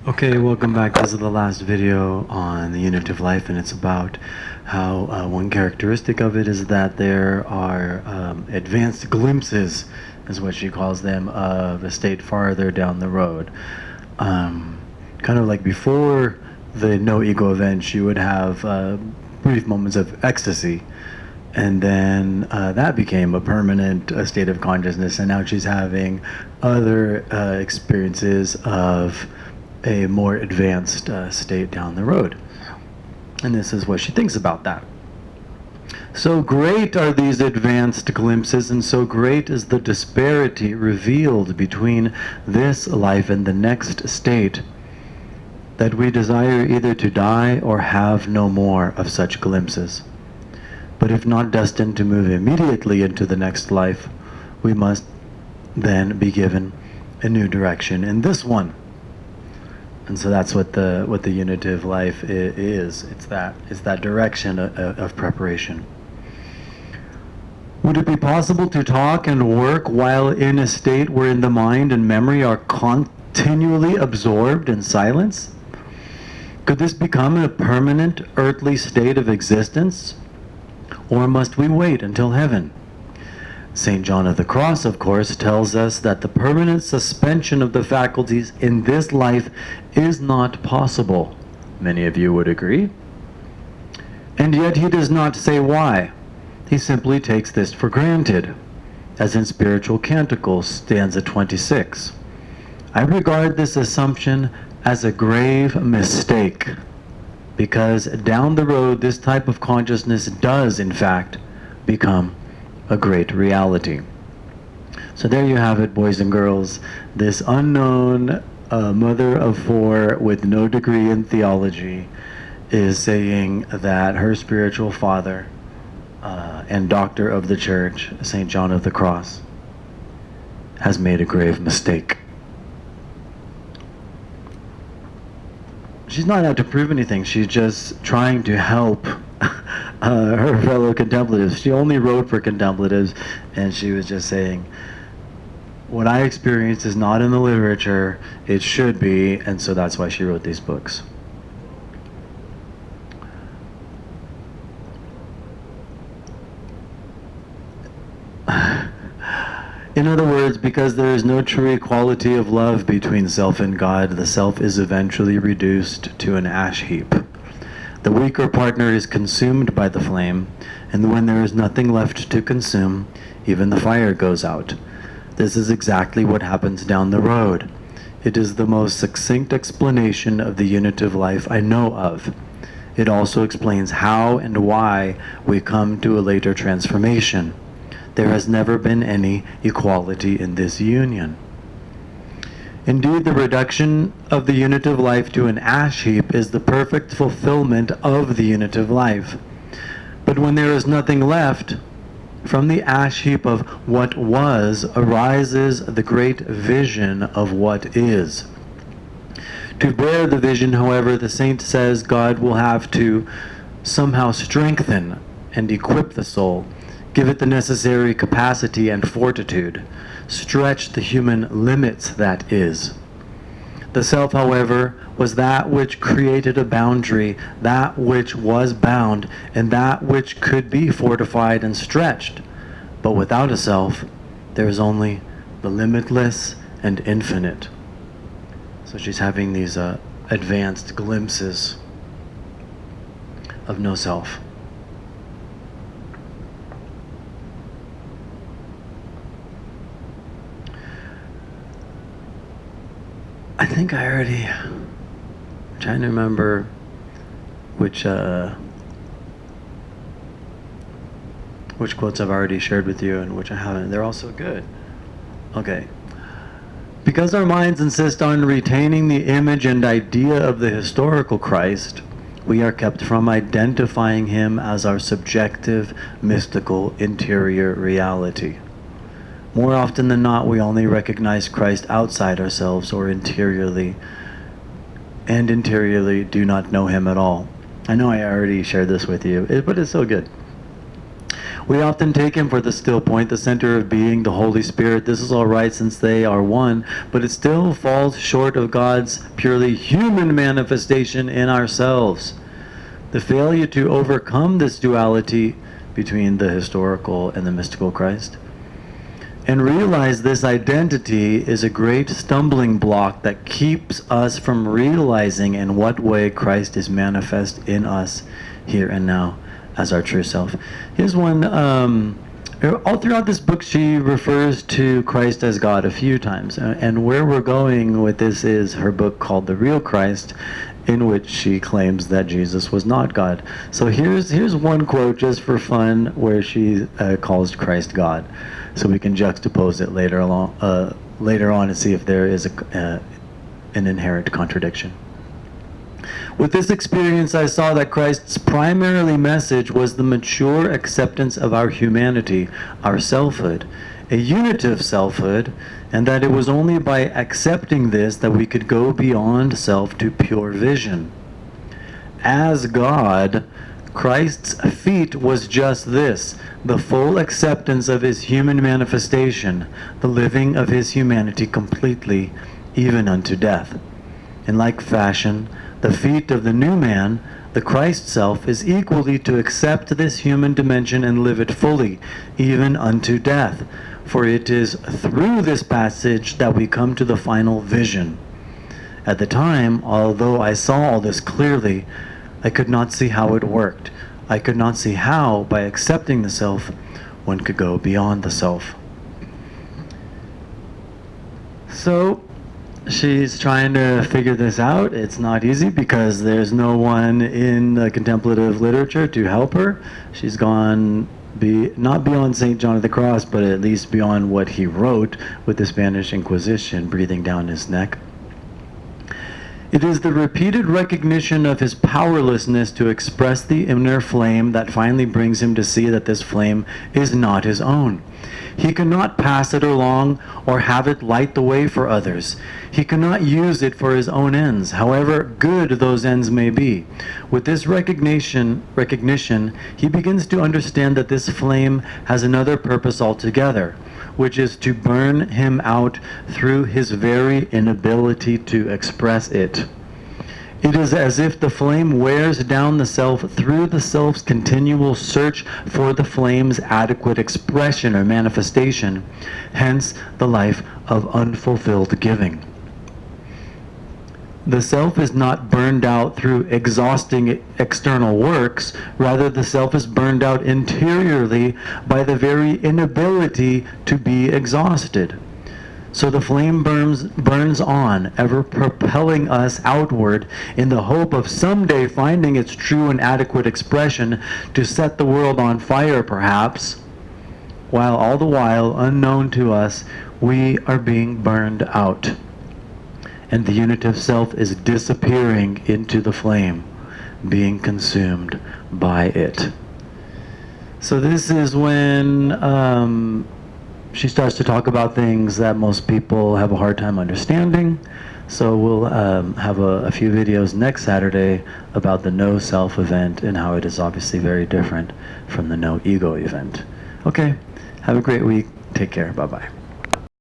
Okay, welcome back. This is the last video on the unit of life, and it's about how one characteristic of it is that there are advanced glimpses, is what she calls them, of a state farther down the road. Kind of like before the no ego event, she would have brief moments of ecstasy, and then that became a permanent state of consciousness, and now she's having other experiences of a more advanced state down the road. And this is what she thinks about that. So great are these advanced glimpses, and so great is the disparity revealed between this life and the next state, that we desire either to die or have no more of such glimpses. But if not destined to move immediately into the next life, we must then be given a new direction in this one. And so that's what the unitive life is. It's that direction of preparation. Would it be possible to talk and work while in a state wherein the mind and memory are continually absorbed in silence? Could this become a permanent earthly state of existence? Or must we wait until heaven? St. John of the Cross, of course, tells us that the permanent suspension of the faculties in this life is not possible. Many of you would agree. And yet he does not say why. He simply takes this for granted, as in Spiritual Canticles, stanza 26. I regard this assumption as a grave mistake, because down the road this type of consciousness does, in fact, become a great reality. So there you have it, boys and girls. This unknown mother of four with no degree in theology is saying that her spiritual father and doctor of the church, St. John of the Cross, has made a grave mistake. She's not out to prove anything. She's just trying to help her fellow contemplatives. She only wrote for contemplatives, and she was just saying, what I experienced is not in the literature, it should be, and so that's why she wrote these books. In other words, because there is no true equality of love between self and God, the self is eventually reduced to an ash heap. The weaker partner is consumed by the flame, and when there is nothing left to consume, even the fire goes out. This is exactly what happens down the road. It is the most succinct explanation of the unitive life I know of. It also explains how and why we come to a later transformation. There has never been any equality in this union. Indeed, the reduction of the unitive life to an ash heap is the perfect fulfillment of the unitive life. But when there is nothing left, from the ash heap of what was arises the great vision of what is. To bear the vision, however, the saint says God will have to somehow strengthen and equip the soul, give it the necessary capacity and fortitude, stretch the human limits that is. The self, however, was that which created a boundary, that which was bound, and that which could be fortified and stretched. But without a self, there is only the limitless and infinite. So she's having these advanced glimpses of no self. I think I'm trying to remember which quotes I've already shared with you and which I haven't. They're all so good. Okay. Because our minds insist on retaining the image and idea of the historical Christ, we are kept from identifying him as our subjective, mystical, interior reality. More often than not, we only recognize Christ outside ourselves or interiorly do not know him at all. I know I already shared this with you, but it's so good. We often take him for the still point, the center of being, the Holy Spirit. This is all right since they are one, but it still falls short of God's purely human manifestation in ourselves. The failure to overcome this duality between the historical and the mystical Christ and realize this identity is a great stumbling block that keeps us from realizing in what way Christ is manifest in us here and now as our true self. Here's one, all throughout this book she refers to Christ as God a few times, and where we're going with this is her book called The Real Christ, in which she claims that Jesus was not God. So here's one quote just for fun where she calls Christ God. So we can juxtapose it later on and see if there is an inherent contradiction. With this experience, I saw that Christ's primary message was the mature acceptance of our humanity, our selfhood, a unitive selfhood, and that it was only by accepting this that we could go beyond self to pure vision. As God, Christ's feat was just this, the full acceptance of his human manifestation, the living of his humanity completely, even unto death. In like fashion, the feat of the new man, the Christ self, is equally to accept this human dimension and live it fully, even unto death. For it is through this passage that we come to the final vision. At the time, although I saw all this clearly, I could not see how it worked. I could not see how, by accepting the self, one could go beyond the self. So, she's trying to figure this out. It's not easy because there's no one in the contemplative literature to help her. She's gone not beyond St. John of the Cross, but at least beyond what he wrote with the Spanish Inquisition breathing down his neck. It is the repeated recognition of his powerlessness to express the inner flame that finally brings him to see that this flame is not his own. He cannot pass it along or have it light the way for others. He cannot use it for his own ends, however good those ends may be. With this recognition, he begins to understand that this flame has another purpose altogether, which is to burn him out through his very inability to express it. It is as if the flame wears down the self through the self's continual search for the flame's adequate expression or manifestation, hence the life of unfulfilled giving. The self is not burned out through exhausting external works, rather the self is burned out interiorly by the very inability to be exhausted. So the flame burns on, ever propelling us outward in the hope of someday finding its true and adequate expression to set the world on fire, perhaps, while all the while, unknown to us, we are being burned out. And the unitive self is disappearing into the flame, being consumed by it. So this is when she starts to talk about things that most people have a hard time understanding. So we'll have a few videos next Saturday about the no self event and how it is obviously very different from the no ego event. Okay, have a great week. Take care. Bye-bye.